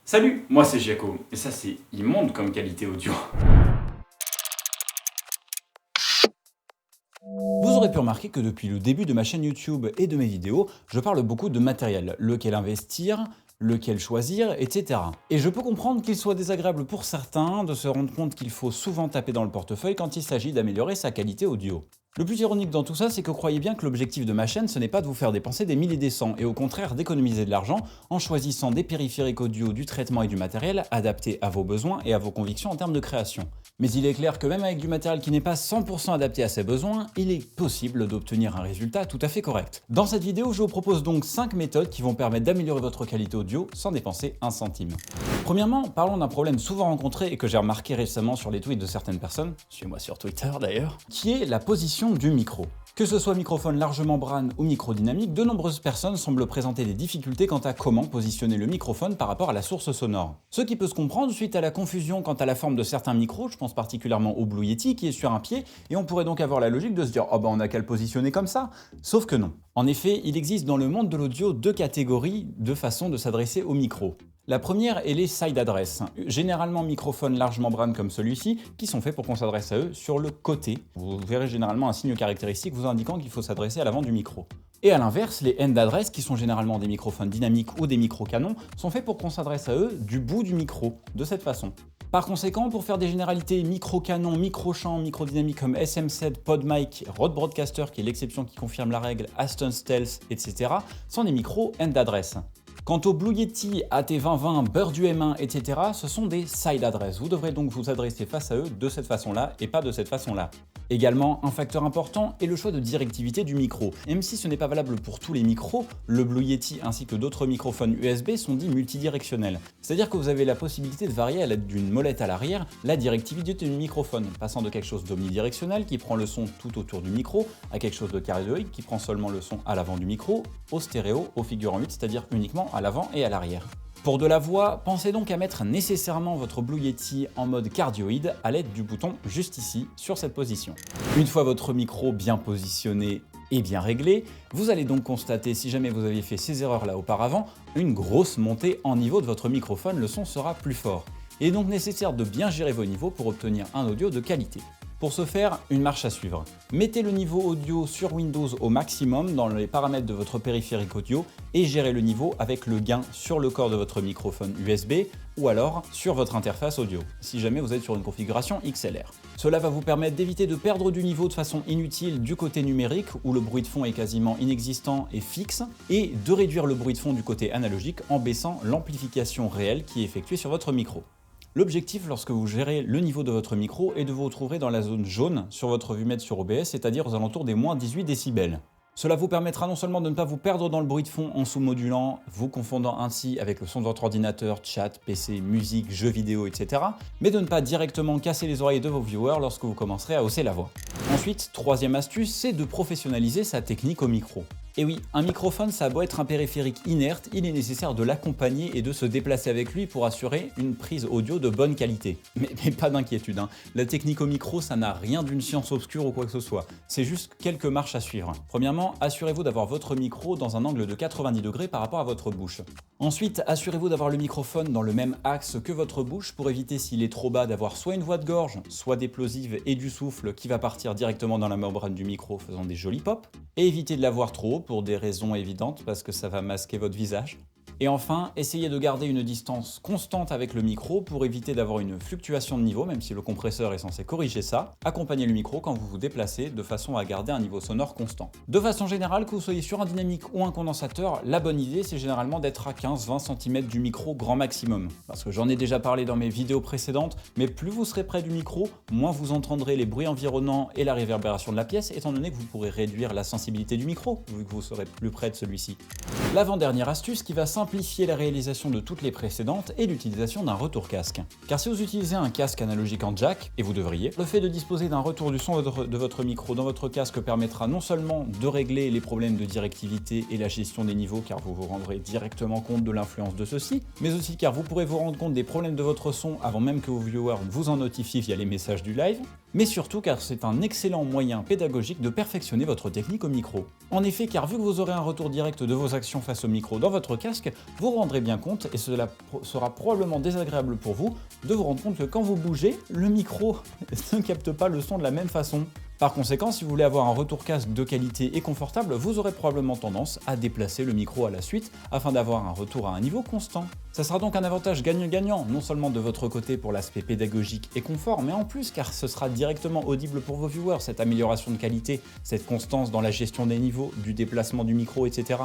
Salut, moi c'est Jaco, et ça c'est immonde comme qualité audio. Vous aurez pu remarquer que depuis le début de ma chaîne YouTube et de mes vidéos, je parle beaucoup de matériel, lequel investir, lequel choisir, etc. Et je peux comprendre qu'il soit désagréable pour certains de se rendre compte qu'il faut souvent taper dans le portefeuille quand il s'agit d'améliorer sa qualité audio. Le plus ironique dans tout ça, c'est que croyez bien que l'objectif de ma chaîne, ce n'est pas de vous faire dépenser des milliers et des cents, et au contraire d'économiser de l'argent en choisissant des périphériques audio, du traitement et du matériel adaptés à vos besoins et à vos convictions en termes de création. Mais il est clair que même avec du matériel qui n'est pas 100% adapté à ses besoins, il est possible d'obtenir un résultat tout à fait correct. Dans cette vidéo, je vous propose donc 5 méthodes qui vont permettre d'améliorer votre qualité audio sans dépenser un centime. Premièrement, parlons d'un problème souvent rencontré et que j'ai remarqué récemment sur les tweets de certaines personnes, suivez-moi sur Twitter d'ailleurs, qui est la position du micro. Que ce soit microphone large membrane ou micro dynamique, de nombreuses personnes semblent présenter des difficultés quant à comment positionner le microphone par rapport à la source sonore. Ce qui peut se comprendre suite à la confusion quant à la forme de certains micros, je pense particulièrement au Blue Yeti qui est sur un pied, et on pourrait donc avoir la logique de se dire « oh ben on n'a qu'à le positionner comme ça ». Sauf que non. En effet, il existe dans le monde de l'audio deux catégories de façons de s'adresser au micro. La première est les side address, généralement microphones large membrane comme celui-ci, qui sont faits pour qu'on s'adresse à eux sur le côté. Vous verrez généralement un signe caractéristique vous indiquant qu'il faut s'adresser à l'avant du micro. Et à l'inverse, les end address, qui sont généralement des microphones dynamiques ou des micro-canons, sont faits pour qu'on s'adresse à eux du bout du micro, de cette façon. Par conséquent, pour faire des généralités micro-canon, micro-champ, micro-dynamique comme SM7, PodMic, Rode Broadcaster qui est l'exception qui confirme la règle, Aston Stealth, etc., sont des micros end address. Quant au Blue Yeti, AT2020, Bird M1, etc., ce sont des side address. Vous devrez donc vous adresser face à eux de cette façon-là et pas de cette façon-là. Également, un facteur important est le choix de directivité du micro. Même si ce n'est pas valable pour tous les micros, le Blue Yeti ainsi que d'autres microphones USB sont dits multidirectionnels. C'est-à-dire que vous avez la possibilité de varier à l'aide d'une molette à l'arrière la directivité du microphone, passant de quelque chose d'omnidirectionnel qui prend le son tout autour du micro, à quelque chose de cardioïde qui prend seulement le son à l'avant du micro, au stéréo, au figurant 8, c'est-à-dire uniquement à l'avant et à l'arrière. Pour de la voix, pensez donc à mettre nécessairement votre Blue Yeti en mode cardioïde à l'aide du bouton juste ici, sur cette position. Une fois votre micro bien positionné et bien réglé, vous allez donc constater, si jamais vous aviez fait ces erreurs-là auparavant, une grosse montée en niveau de votre microphone, le son sera plus fort. Il est donc nécessaire de bien gérer vos niveaux pour obtenir un audio de qualité. Pour ce faire, une marche à suivre. Mettez le niveau audio sur Windows au maximum dans les paramètres de votre périphérique audio et gérez le niveau avec le gain sur le corps de votre microphone USB ou alors sur votre interface audio, si jamais vous êtes sur une configuration XLR. Cela va vous permettre d'éviter de perdre du niveau de façon inutile du côté numérique où le bruit de fond est quasiment inexistant et fixe, et de réduire le bruit de fond du côté analogique en baissant l'amplification réelle qui est effectuée sur votre micro. L'objectif lorsque vous gérez le niveau de votre micro est de vous retrouver dans la zone jaune sur votre vue-mètre sur OBS, c'est-à-dire aux alentours des moins 18 décibels. Cela vous permettra non seulement de ne pas vous perdre dans le bruit de fond en sous-modulant, vous confondant ainsi avec le son de votre ordinateur, chat, PC, musique, jeux vidéo, etc., mais de ne pas directement casser les oreilles de vos viewers lorsque vous commencerez à hausser la voix. Ensuite, troisième astuce, c'est de professionnaliser sa technique au micro. Et oui, un microphone, ça a beau être un périphérique inerte, il est nécessaire de l'accompagner et de se déplacer avec lui pour assurer une prise audio de bonne qualité. Mais pas d'inquiétude, la technique au micro, ça n'a rien d'une science obscure ou quoi que ce soit. C'est juste quelques marches à suivre. Premièrement, assurez-vous d'avoir votre micro dans un angle de 90 degrés par rapport à votre bouche. Ensuite, assurez-vous d'avoir le microphone dans le même axe que votre bouche pour éviter, s'il est trop bas, d'avoir soit une voix de gorge, soit des plosives et du souffle qui va partir directement dans la membrane du micro faisant des jolis pops, et évitez de l'avoir trop haut pour des raisons évidentes parce que ça va masquer votre visage. Et enfin, essayez de garder une distance constante avec le micro pour éviter d'avoir une fluctuation de niveau, même si le compresseur est censé corriger ça. Accompagnez le micro quand vous vous déplacez de façon à garder un niveau sonore constant. De façon générale, que vous soyez sur un dynamique ou un condensateur, la bonne idée c'est généralement d'être à 15-20 cm du micro grand maximum. Parce que j'en ai déjà parlé dans mes vidéos précédentes, mais plus vous serez près du micro, moins vous entendrez les bruits environnants et la réverbération de la pièce, étant donné que vous pourrez réduire la sensibilité du micro, vu que vous serez plus près de celui-ci. L'avant-dernière astuce qui va simplifier la réalisation de toutes les précédentes est l'utilisation d'un retour casque. Car si vous utilisez un casque analogique en jack, et vous devriez, le fait de disposer d'un retour du son de votre micro dans votre casque permettra non seulement de régler les problèmes de directivité et la gestion des niveaux car vous vous rendrez directement compte de l'influence de ceux-ci, mais aussi car vous pourrez vous rendre compte des problèmes de votre son avant même que vos viewers vous en notifient via les messages du live, mais surtout car c'est un excellent moyen pédagogique de perfectionner votre technique au micro. En effet, car vu que vous aurez un retour direct de vos actions face au micro dans votre casque, vous vous rendrez bien compte, et cela sera probablement désagréable pour vous, de vous rendre compte que quand vous bougez, le micro ne capte pas le son de la même façon. Par conséquent, si vous voulez avoir un retour casque de qualité et confortable, vous aurez probablement tendance à déplacer le micro à la suite afin d'avoir un retour à un niveau constant. Ça sera donc un avantage gagnant-gagnant, non seulement de votre côté pour l'aspect pédagogique et confort, mais en plus car ce sera directement audible pour vos viewers, cette amélioration de qualité, cette constance dans la gestion des niveaux, du déplacement du micro, etc.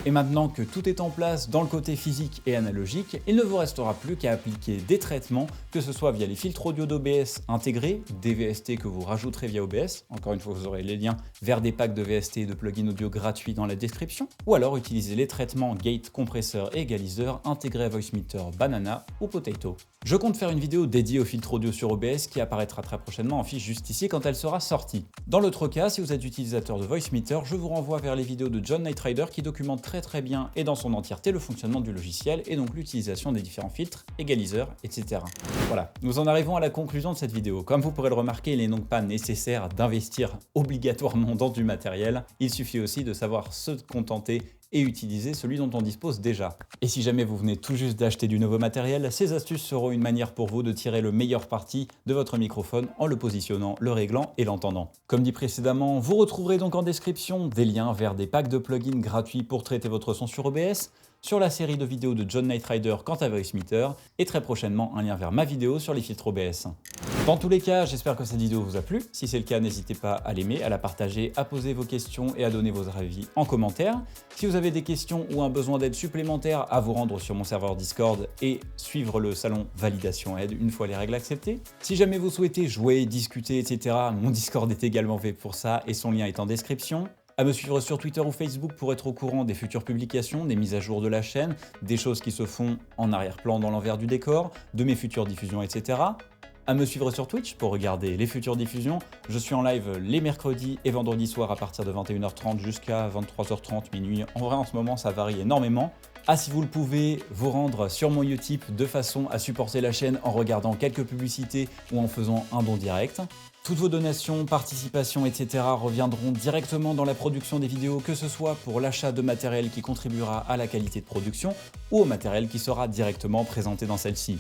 Et maintenant que tout est en place dans le côté physique et analogique, il ne vous restera plus qu'à appliquer des traitements, que ce soit via les filtres audio d'OBS intégrés, des VST que vous rajouterez via OBS, encore une fois vous aurez les liens vers des packs de VST et de plugins audio gratuits dans la description, ou alors utiliser les traitements gate, compresseur et égaliseur intégrés à Voicemeeter, Banana ou Potato. Je compte faire une vidéo dédiée aux filtres audio sur OBS qui apparaîtra très prochainement en fiche juste ici quand elle sera sortie. Dans l'autre cas, si vous êtes utilisateur de Voicemeeter, je vous renvoie vers les vidéos de John Nightrider qui documentent très bien et dans son entièreté le fonctionnement du logiciel et donc l'utilisation des différents filtres, égaliseurs, etc. Voilà, nous en arrivons à la conclusion de cette vidéo. Comme vous pourrez le remarquer, il n'est donc pas nécessaire d'investir obligatoirement dans du matériel, il suffit aussi de savoir se contenter et utiliser celui dont on dispose déjà. Et si jamais vous venez tout juste d'acheter du nouveau matériel, ces astuces seront une manière pour vous de tirer le meilleur parti de votre microphone en le positionnant, le réglant et l'entendant. Comme dit précédemment, vous retrouverez donc en description des liens vers des packs de plugins gratuits pour traiter votre son sur OBS, sur la série de vidéos de John Nightrider quant à Voicemeeter, et très prochainement un lien vers ma vidéo sur les filtres OBS. Dans tous les cas, j'espère que cette vidéo vous a plu. Si c'est le cas, n'hésitez pas à l'aimer, à la partager, à poser vos questions et à donner vos avis en commentaire. Si vous avez des questions ou un besoin d'aide supplémentaire, à vous rendre sur mon serveur Discord et suivre le salon Validation Aide une fois les règles acceptées. Si jamais vous souhaitez jouer, discuter, etc., mon Discord est également fait pour ça et son lien est en description. À me suivre sur Twitter ou Facebook pour être au courant des futures publications, des mises à jour de la chaîne, des choses qui se font en arrière-plan dans l'envers du décor, de mes futures diffusions, etc. À me suivre sur Twitch pour regarder les futures diffusions. Je suis en live les mercredis et vendredis soirs à partir de 21h30 jusqu'à 23h30 minuit. En vrai, en ce moment, ça varie énormément. Ah, si vous le pouvez, vous rendre sur mon Utip de façon à supporter la chaîne en regardant quelques publicités ou en faisant un don direct. Toutes vos donations, participations, etc. reviendront directement dans la production des vidéos, que ce soit pour l'achat de matériel qui contribuera à la qualité de production ou au matériel qui sera directement présenté dans celle-ci.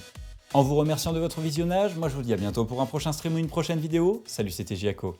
En vous remerciant de votre visionnage, moi je vous dis à bientôt pour un prochain stream ou une prochaine vidéo. Salut, c'était Giaco.